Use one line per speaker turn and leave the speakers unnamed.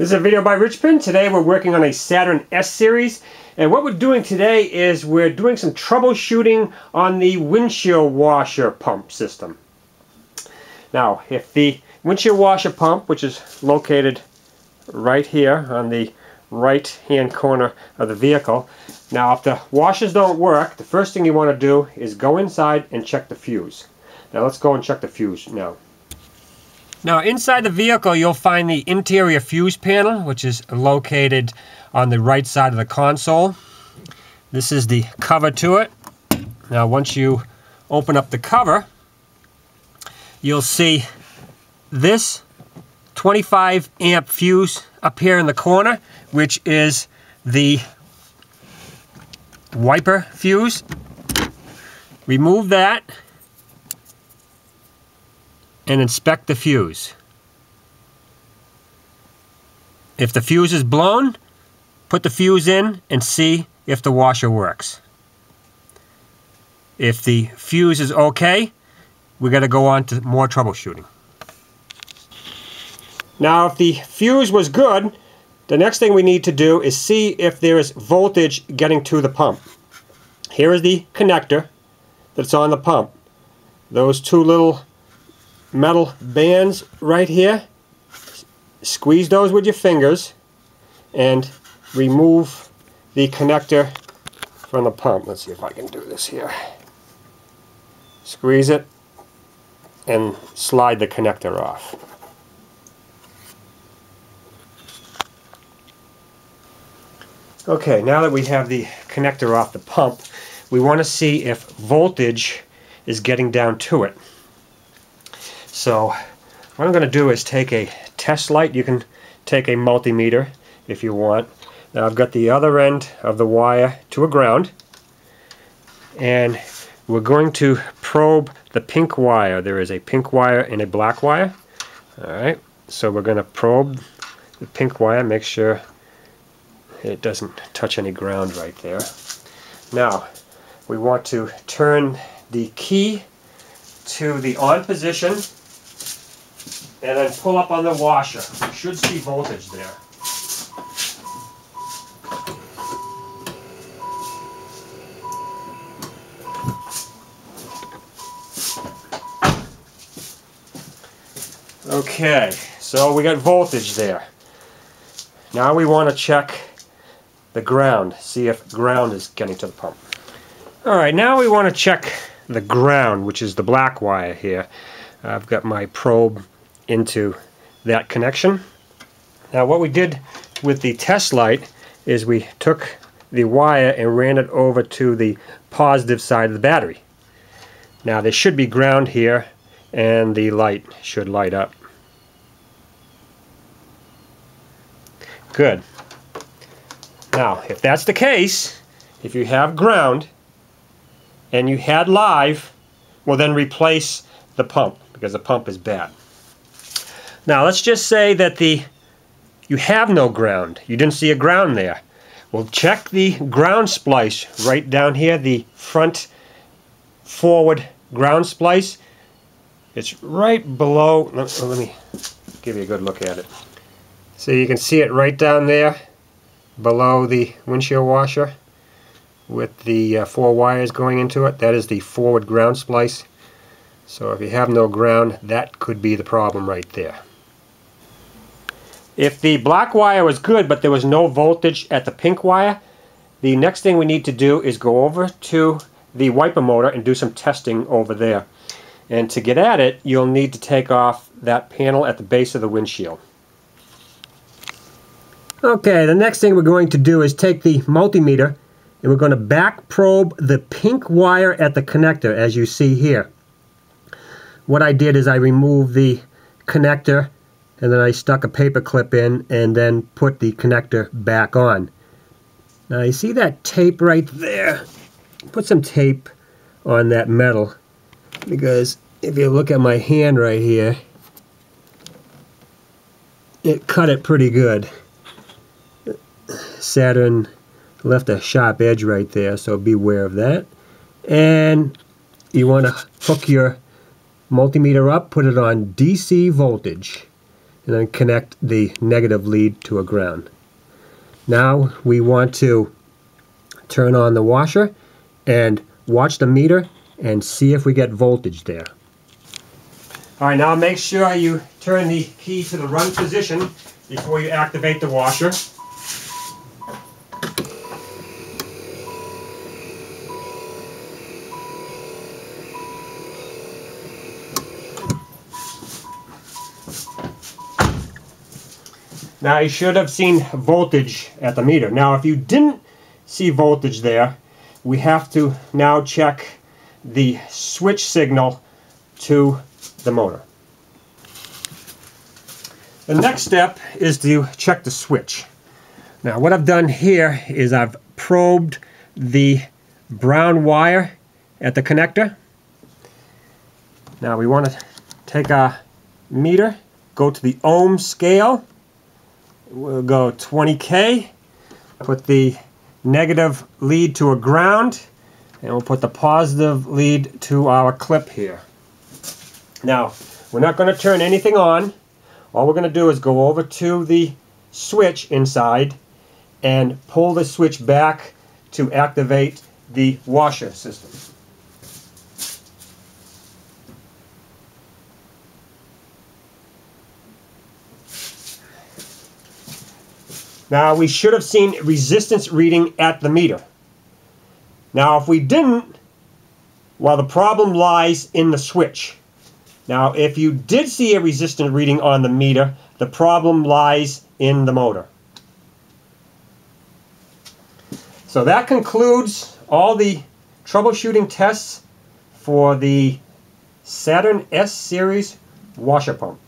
This is a video by Richmond. Today we're working on a Saturn S series, and what we're doing today is we're doing some troubleshooting on the windshield washer pump system. Now, if the windshield washer pump, which is located right here on the right hand corner of the vehicle, now if the washers don't work, the first thing you want to do is go inside and check the fuse. Now let's go and check the fuse now. Now inside the vehicle you'll find the interior fuse panel, which is located on the right side of the console. This is the cover to it. Now once you open up the cover, you'll see this 25 amp fuse up here in the corner, which is the wiper fuse. Remove that and inspect the fuse. If the fuse is blown, put the fuse in and see if the washer works. If the fuse is okay, we're going to go on to more troubleshooting. Now if the fuse was good, the next thing we need to do is see if there is voltage getting to the pump. Here is the connector that's on the pump. Those two little metal bands right here, squeeze those with your fingers and remove the connector from the pump. Let's see if I can do this here. Squeeze it and slide the connector off. Okay, now that we have the connector off the pump, we want to see if voltage is getting down to it. So what I'm going to do is take a test light. You can take a multimeter if you want. Now I've got the other end of the wire to a ground, and we're going to probe the pink wire. There is a pink wire and a black wire. Alright, so we're going to probe the pink wire, make sure it doesn't touch any ground right there. Now we want to turn the key to the on position and then pull up on the washer. You should see voltage there. Okay, so we got voltage there. Now we want to check the ground, see if ground is getting to the pump. Alright, now we want to check the ground, which is the black wire here. I've got my probe into that connection. Now what we did with the test light is we took the wire and ran it over to the positive side of the battery. Now there should be ground here and the light should light up. Good. Now if that's the case, if you have ground and you had live, well then replace the pump, because the pump is bad. Now let's just say that you have no ground. You didn't see a ground there. Well, check the ground splice right down here, the front forward ground splice. It's right below, let me give you a good look at it. So you can see it right down there below the windshield washer with the 4 wires going into it. That is the forward ground splice. So if you have no ground, that could be the problem right there. If the black wire was good but there was no voltage at the pink wire, the next thing we need to do is go over to the wiper motor and do some testing over there. And to get at it, you'll need to take off that panel at the base of the windshield. Okay, the next thing we're going to do is take the multimeter and we're going to back probe the pink wire at the connector, as you see here. What I did is I removed the connector and then I stuck a paper clip in and then put the connector back on. Now you see that tape right there? Put some tape on that metal, because if you look at my hand right here, it cut it pretty good. Saturn left a sharp edge right there, so beware of that. And you want to hook your multimeter up, put it on DC voltage. and then connect the negative lead to a ground. Now we want to turn on the washer and watch the meter and see if we get voltage there. Alright, now make sure you turn the key to the run position before you activate the washer. Now you should have seen voltage at the meter. Now if you didn't see voltage there, we have to now check the switch signal to the motor. The next step is to check the switch. Now what I've done here is I've probed the brown wire at the connector. Now we want to take our meter, go to the ohm scale. We'll go 20K, put the negative lead to a ground, and we'll put the positive lead to our clip here. Now, we're not going to turn anything on. All we're going to do is go over to the switch inside and pull the switch back to activate the washer system. Now we should have seen resistance reading at the meter. Now if we didn't, well, the problem lies in the switch. Now if you did see a resistance reading on the meter, the problem lies in the motor. So that concludes all the troubleshooting tests for the Saturn S Series washer pump.